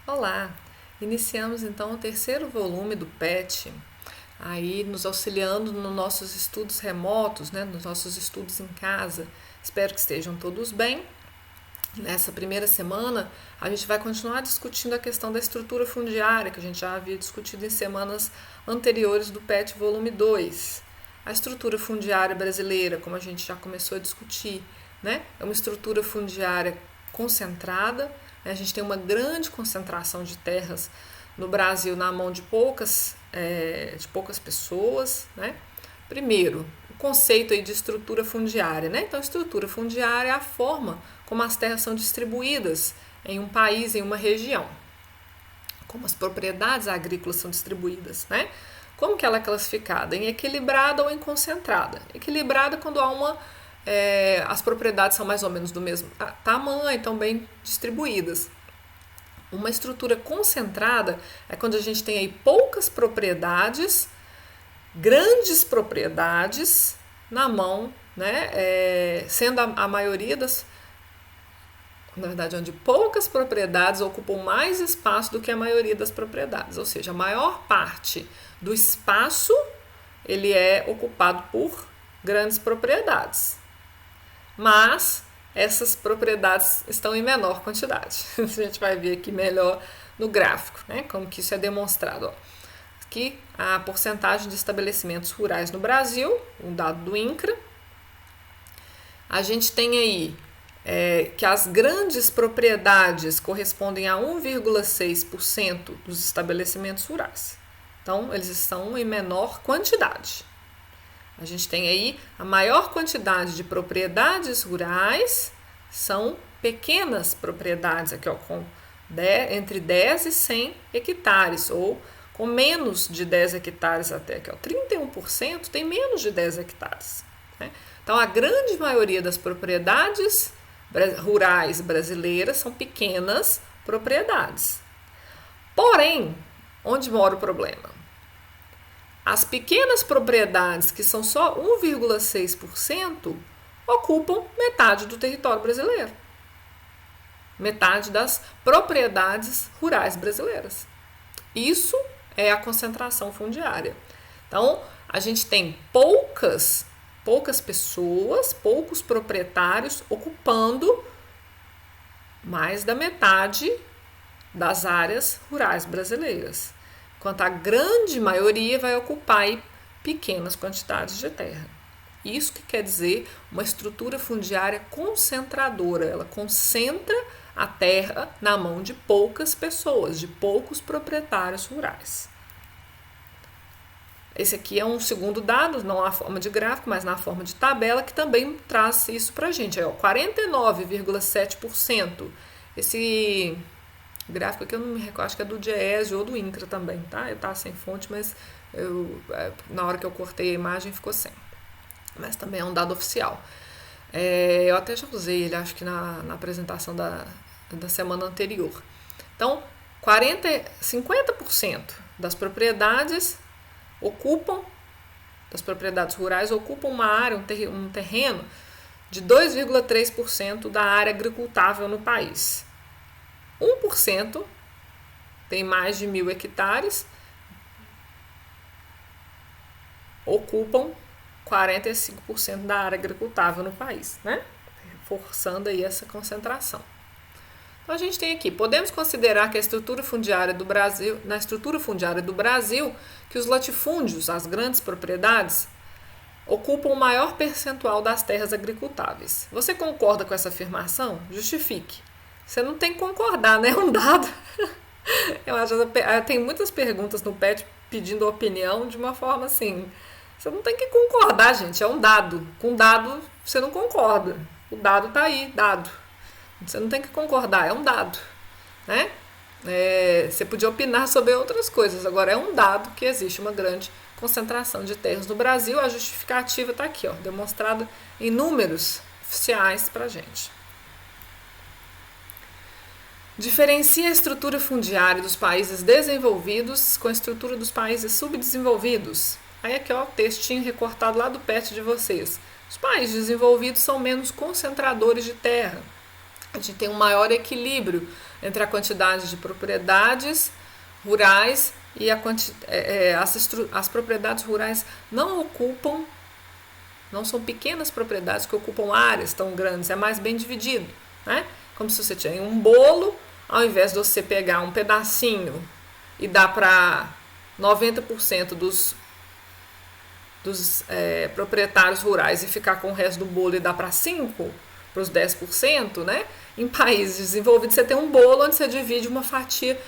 Olá! Iniciamos então o terceiro volume do PET, aí nos auxiliando nos nossos estudos remotos, nos nossos estudos em casa. Espero que estejam todos bem. Nessa primeira semana, a gente vai continuar discutindo a questão da estrutura fundiária, que a gente já havia discutido em semanas anteriores do PET volume 2. A estrutura fundiária brasileira, como a gente já começou a discutir, é uma estrutura fundiária concentrada. A gente tem uma grande concentração de terras no Brasil na mão de poucas pessoas. Primeiro, o conceito aí de estrutura fundiária. Então, estrutura fundiária é a forma como as terras são distribuídas em um país, em uma região. Como as propriedades agrícolas são distribuídas. Como que ela é classificada? Em equilibrada ou em concentrada. Equilibrada quando há as propriedades são mais ou menos do mesmo tamanho, então bem distribuídas. Uma estrutura concentrada é quando a gente tem aí poucas propriedades, grandes propriedades na mão, sendo a maioria na verdade, onde poucas propriedades ocupam mais espaço do que a maioria das propriedades, ou seja, a maior parte do espaço ele é ocupado por grandes propriedades. Mas essas propriedades estão em menor quantidade. A gente vai ver aqui melhor no gráfico, como que isso é demonstrado. Aqui a porcentagem de estabelecimentos rurais no Brasil, um dado do INCRA. A gente tem aí que as grandes propriedades correspondem a 1,6% dos estabelecimentos rurais. Então, eles estão em menor quantidade. A gente tem aí a maior quantidade de propriedades rurais são pequenas propriedades, aqui, com entre 10 e 100 hectares, ou com menos de 10 hectares até, aqui, 31% tem menos de 10 hectares. Então, a grande maioria das propriedades rurais brasileiras são pequenas propriedades. Porém, onde mora o problema? As pequenas propriedades, que são só 1,6%, ocupam metade do território brasileiro. Metade das propriedades rurais brasileiras. Isso é a concentração fundiária. Então, a gente tem poucas pessoas, poucos proprietários ocupando mais da metade das áreas rurais brasileiras, enquanto a grande maioria vai ocupar aí pequenas quantidades de terra. Isso que quer dizer uma estrutura fundiária concentradora. Ela concentra a terra na mão de poucas pessoas, de poucos proprietários rurais. Esse aqui é um segundo dado, não na forma de gráfico, mas na forma de tabela, que também traz isso para a gente. 49,7%. Esse gráfico aqui eu não me recordo, acho que é do Diese ou do INCRA também, tá? Eu tava sem fonte, mas na hora que eu cortei a imagem ficou sem. Mas também é um dado oficial. Eu até já usei ele, acho que na apresentação da semana anterior. Então, 50% das propriedades das propriedades rurais ocupam uma área, um terreno de 2,3% da área agricultável no país. 1% tem mais de 1.000 hectares, ocupam 45% da área agricultável no país, forçando aí essa concentração. Então a gente tem aqui, podemos considerar que na estrutura fundiária do Brasil, que os latifúndios, as grandes propriedades, ocupam o maior percentual das terras agricultáveis. Você concorda com essa afirmação? Justifique. Você não tem que concordar, É um dado. Eu acho que tem muitas perguntas no PET pedindo opinião de uma forma assim. Você não tem que concordar, gente. É um dado. Com dado, você não concorda. O dado tá aí, dado. Você não tem que concordar, é um dado. Você podia opinar sobre outras coisas. Agora, é um dado que existe uma grande concentração de terras no Brasil. A justificativa está aqui, demonstrada em números oficiais para a gente. Diferencia a estrutura fundiária dos países desenvolvidos com a estrutura dos países subdesenvolvidos. Aí aqui, o textinho recortado lá do PET de vocês. Os países desenvolvidos são menos concentradores de terra. a gente tem um maior equilíbrio entre a quantidade de propriedades rurais e as propriedades rurais não são pequenas propriedades que ocupam áreas tão grandes, é mais bem dividido, né? Como se você tinha um bolo, ao invés de você pegar um pedacinho e dar para 90% dos proprietários rurais e ficar com o resto do bolo e dar para 5%, para os 10%, né? Em países desenvolvidos você tem um bolo onde você divide uma fatia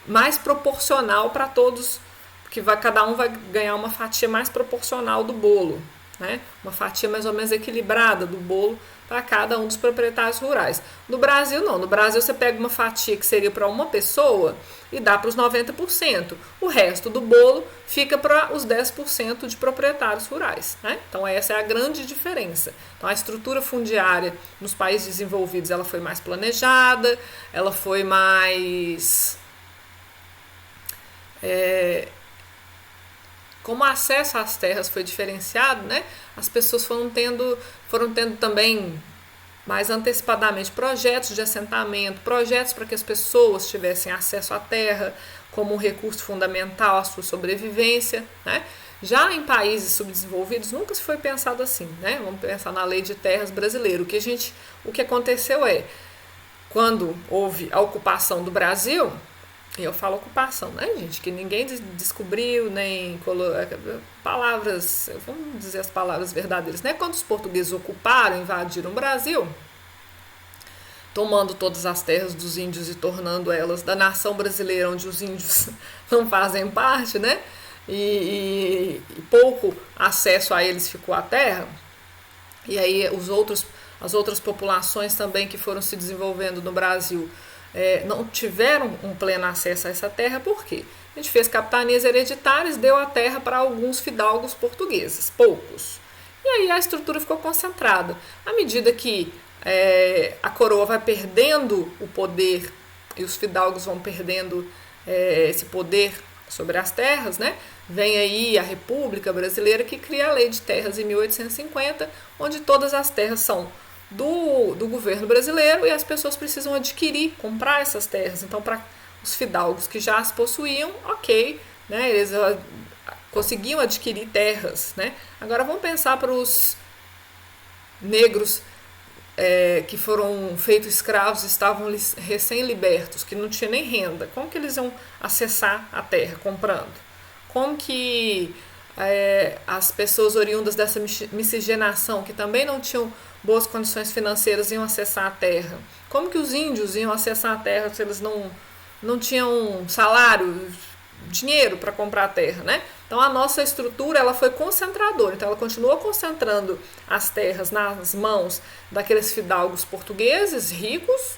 mais proporcional para todos, porque cada um vai ganhar uma fatia mais proporcional do bolo, né? Uma fatia mais ou menos equilibrada do bolo para cada um dos proprietários rurais. No Brasil, não. No Brasil, você pega uma fatia que seria para uma pessoa e dá para os 90%. O resto do bolo fica para os 10% de proprietários rurais, né? Então, essa é a grande diferença. Então, a estrutura fundiária nos países desenvolvidos ela foi mais planejada, ela foi mais... como o acesso às terras foi diferenciado, né? As pessoas foram tendo também mais antecipadamente projetos de assentamento, projetos para que as pessoas tivessem acesso à terra como um recurso fundamental à sua sobrevivência, né? Já em países subdesenvolvidos nunca se foi pensado assim, né? Vamos pensar na lei de terras brasileira. O que aconteceu quando houve a ocupação do Brasil, e eu falo ocupação, né, gente? Que ninguém descobriu, nem palavras, vamos dizer as palavras verdadeiras, né? Quando os portugueses ocuparam, invadiram o Brasil, tomando todas as terras dos índios e tornando elas da nação brasileira, onde os índios não fazem parte, né? E pouco acesso a eles ficou a terra. E aí as outras populações também que foram se desenvolvendo no Brasil não tiveram um pleno acesso a essa terra, por quê? A gente fez capitanias hereditárias, deu a terra para alguns fidalgos portugueses, poucos. E aí a estrutura ficou concentrada. À medida que a coroa vai perdendo o poder e os fidalgos vão perdendo esse poder sobre as terras, né? Vem aí a República Brasileira que cria a Lei de Terras em 1850, onde todas as terras são do governo brasileiro e as pessoas precisam comprar essas terras. Então, para os fidalgos que já as possuíam, ok, né, eles conseguiam adquirir terras, né? Agora vamos pensar para os negros que foram feitos escravos, estavam recém-libertos, que não tinham nem renda. Como que eles iam acessar a terra comprando? Como que as pessoas oriundas dessa miscigenação, que também não tinham boas condições financeiras, iam acessar a terra? Como que os índios iam acessar a terra se eles não tinham salário, dinheiro para comprar a terra, né? Então a nossa estrutura ela foi concentradora, então ela continuou concentrando as terras nas mãos daqueles fidalgos portugueses ricos,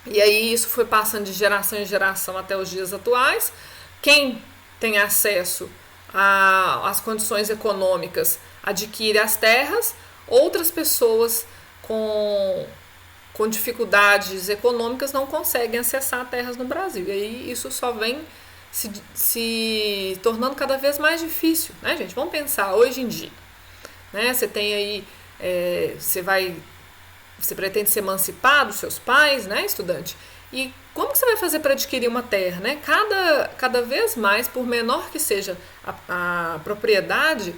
e aí isso foi passando de geração em geração até os dias atuais. Quem tem acesso às condições econômicas adquire as terras, outras pessoas com dificuldades econômicas não conseguem acessar terras no Brasil. E aí isso só vem se tornando cada vez mais difícil, né, gente? Vamos pensar hoje em dia, né? Você tem aí, você pretende se emancipar dos seus pais, né, estudante? E como que você vai fazer para adquirir uma terra, né? Cada vez mais, por menor que seja a propriedade,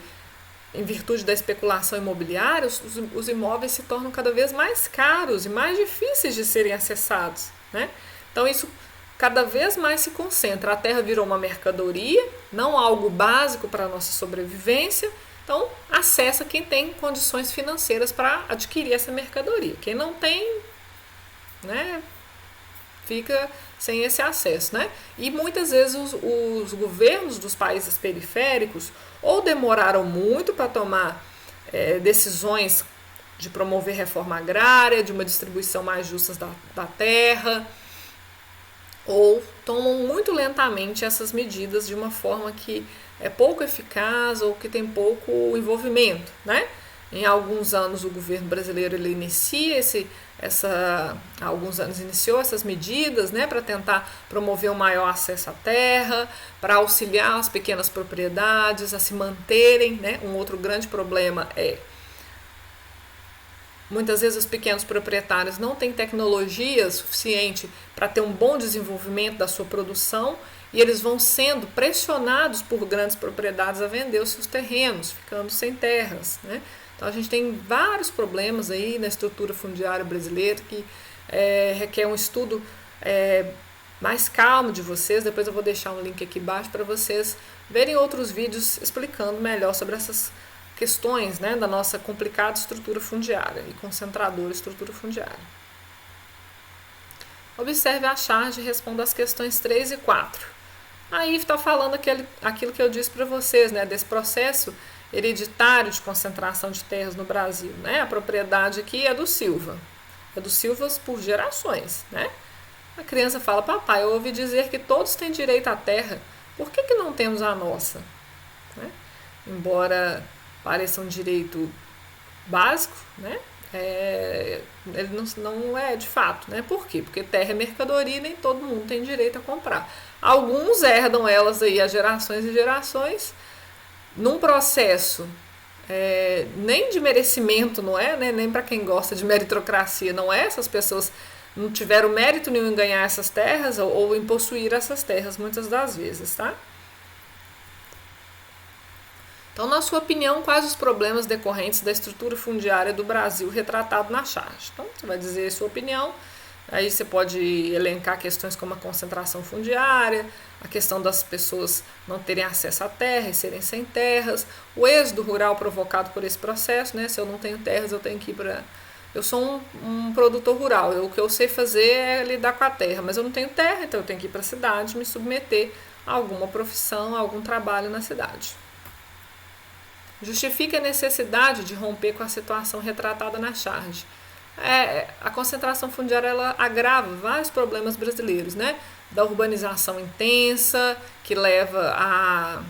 em virtude da especulação imobiliária, os imóveis se tornam cada vez mais caros e mais difíceis de serem acessados, né? Então isso cada vez mais se concentra. A terra virou uma mercadoria, não algo básico para a nossa sobrevivência. Então acessa quem tem condições financeiras para adquirir essa mercadoria. Quem não tem, né, fica sem esse acesso, né? E muitas vezes os governos dos países periféricos ou demoraram muito para tomar decisões de promover reforma agrária, de uma distribuição mais justa da terra, ou tomam muito lentamente essas medidas de uma forma que é pouco eficaz ou que tem pouco envolvimento, né? Em alguns anos o governo brasileiro ele há alguns anos iniciou essas medidas, né, para tentar promover um maior acesso à terra, para auxiliar as pequenas propriedades a se manterem, né? Um outro grande problema é Muitas vezes os pequenos proprietários não têm tecnologia suficiente para ter um bom desenvolvimento da sua produção e eles vão sendo pressionados por grandes propriedades a vender os seus terrenos, ficando sem terras, né? Então a gente tem vários problemas aí na estrutura fundiária brasileira que requer um estudo mais calmo de vocês. Depois eu vou deixar um link aqui embaixo para vocês verem outros vídeos explicando melhor sobre essas questões, né, da nossa complicada estrutura fundiária e concentradora estrutura fundiária. Observe a charge e responda as questões 3 e 4. Aí está falando aquilo que eu disse para vocês, né, desse processo hereditário de concentração de terras no Brasil, né? A propriedade aqui é do Silva, é dos Silvas por gerações, né? A criança fala: papai, eu ouvi dizer que todos têm direito à terra, por que não temos a nossa? Né? Embora pareça um direito básico, né? Ele não é de fato, né? Por quê? Porque terra é mercadoria e nem todo mundo tem direito a comprar. Alguns herdam elas aí há gerações e gerações, num processo nem de merecimento, não é, né? Nem para quem gosta de meritocracia, não é? Essas pessoas não tiveram mérito nenhum em ganhar essas terras ou em possuir essas terras, muitas das vezes, tá? Então, na sua opinião, quais os problemas decorrentes da estrutura fundiária do Brasil retratado na charge? Então, você vai dizer a sua opinião, aí você pode elencar questões como a concentração fundiária, a questão das pessoas não terem acesso à terra e serem sem terras, o êxodo rural provocado por esse processo, né? Se eu não tenho terras, eu tenho que ir para... Eu sou um produtor rural, o que eu sei fazer é lidar com a terra, mas eu não tenho terra, então eu tenho que ir para a cidade, me submeter a alguma profissão, a algum trabalho na cidade. Justifica a necessidade de romper com a situação retratada na charge. A concentração fundiária ela agrava vários problemas brasileiros, né? Da urbanização intensa, que leva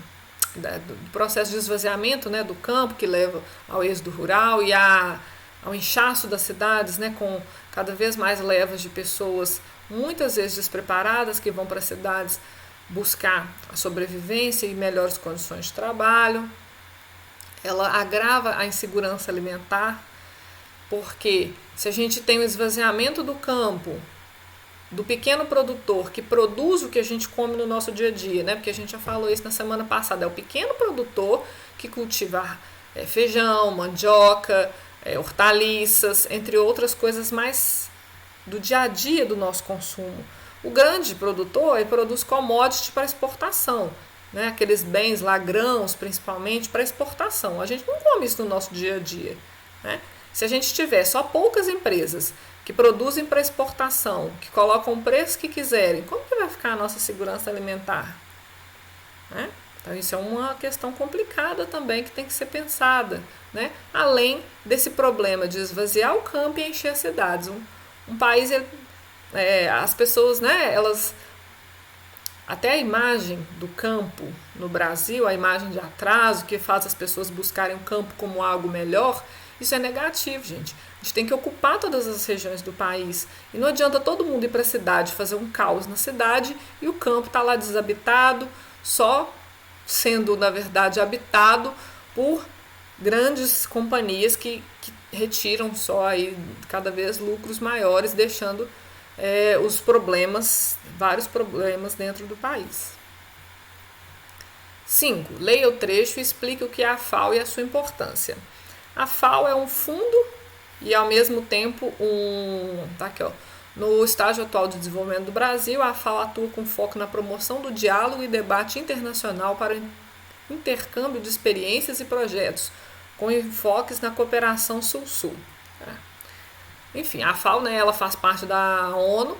do processo de esvaziamento, né, do campo, que leva ao êxodo rural e ao inchaço das cidades, né, com cada vez mais levas de pessoas, muitas vezes despreparadas, que vão para as cidades buscar a sobrevivência e melhores condições de trabalho. Ela agrava a insegurança alimentar, porque se a gente tem o esvaziamento do campo, do pequeno produtor que produz o que a gente come no nosso dia a dia, né? Porque a gente já falou isso na semana passada, é o pequeno produtor que cultiva feijão, mandioca, hortaliças, entre outras coisas mais do dia a dia do nosso consumo. O grande produtor ele produz commodity para exportação, né? Aqueles bens lá, grãos principalmente, para exportação. A gente não come isso no nosso dia a dia, né? Se a gente tiver só poucas empresas que produzem para exportação, que colocam o preço que quiserem, como que vai ficar a nossa segurança alimentar? Né? Então isso é uma questão complicada também que tem que ser pensada, né? Além desse problema de esvaziar o campo e encher as cidades. Um país, as pessoas, né, elas... Até a imagem do campo no Brasil, a imagem de atraso que faz as pessoas buscarem o campo como algo melhor, isso é negativo, gente. A gente tem que ocupar todas as regiões do país. E não adianta todo mundo ir para a cidade, fazer um caos na cidade e o campo está lá desabitado, só sendo, na verdade, habitado por grandes companhias que retiram só aí cada vez lucros maiores, deixando vários problemas dentro do país. 5. Leia o trecho e explique o que é a FAO e a sua importância. A FAO é um fundo e, ao mesmo tempo, tá aqui, ó. No estágio atual de desenvolvimento do Brasil, a FAO atua com foco na promoção do diálogo e debate internacional para o intercâmbio de experiências e projetos, com enfoques na cooperação Sul-Sul. Enfim, a FAO, né, ela faz parte da ONU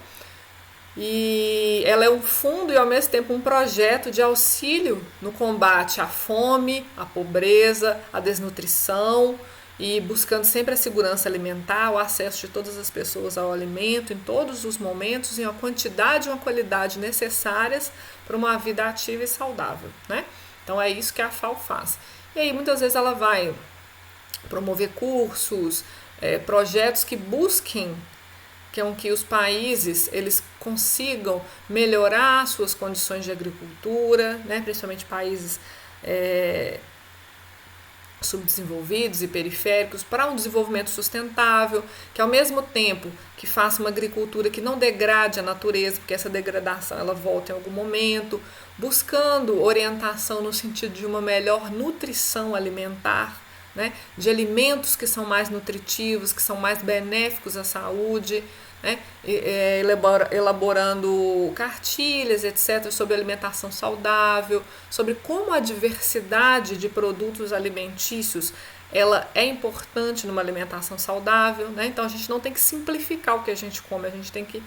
e ela é um fundo e, ao mesmo tempo, um projeto de auxílio no combate à fome, à pobreza, à desnutrição e buscando sempre a segurança alimentar, o acesso de todas as pessoas ao alimento em todos os momentos, em uma quantidade e uma qualidade necessárias para uma vida ativa e saudável, né? Então é isso que a FAO faz. E aí muitas vezes ela vai promover cursos, projetos que busquem que os países eles consigam melhorar suas condições de agricultura, né? Principalmente países subdesenvolvidos e periféricos para um desenvolvimento sustentável, que ao mesmo tempo que faça uma agricultura que não degrade a natureza, porque essa degradação ela volta em algum momento, buscando orientação no sentido de uma melhor nutrição alimentar, né, de alimentos que são mais nutritivos, que são mais benéficos à saúde, né, elaborando cartilhas, etc., sobre alimentação saudável, sobre como a diversidade de produtos alimentícios ela é importante numa alimentação saudável, né? Então a gente não tem que simplificar o que a gente come, a gente tem que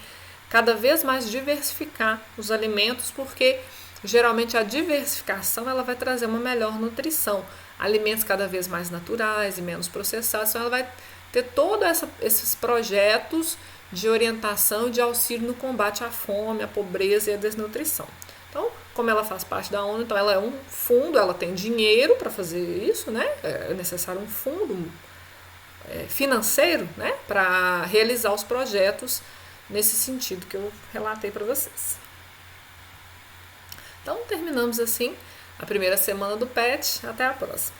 cada vez mais diversificar os alimentos, porque geralmente a diversificação ela vai trazer uma melhor nutrição, alimentos cada vez mais naturais e menos processados, então ela vai ter todos esses projetos de orientação e de auxílio no combate à fome, à pobreza e à desnutrição. Então, como ela faz parte da ONU, então ela é um fundo, ela tem dinheiro para fazer isso, né? É necessário um fundo financeiro, né? Para realizar os projetos nesse sentido que eu relatei para vocês. Então, terminamos assim a primeira semana do PET. Até a próxima.